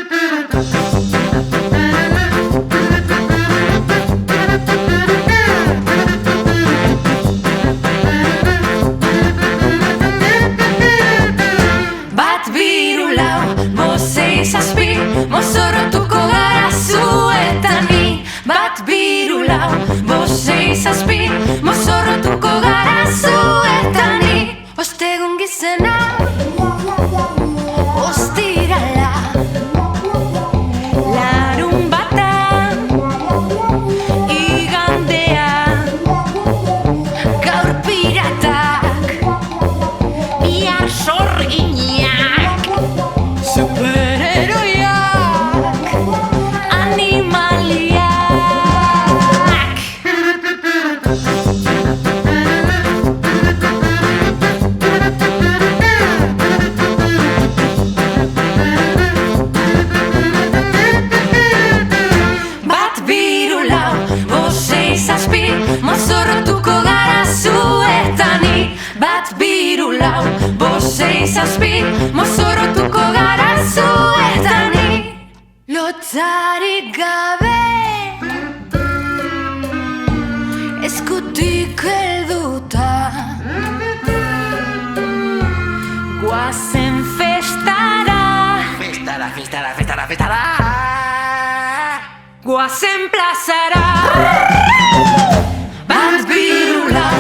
Bat, biru, lau, bost, sei, zazpi, mozorrotuko gara zu eta ni. Bat, biru, lau, bost, sei, zazpi, mozorrotuko gara zu eta ni. Ostegun gizena, ostirala, larun bata, igandea, gaur piratak, bihar sorginak, superheroiak, animaliak. Bat, biru, lau, bost, sei, zazpi, mozorrotuko gara zu eta ni. Bat, biru, lau, bost, sei, zazpi, mozorrotuko gara zu eta ni. Lotzarik gabe, eskutik helduta, goazen festara, festara, goazen plazara. Bat, biru, lau,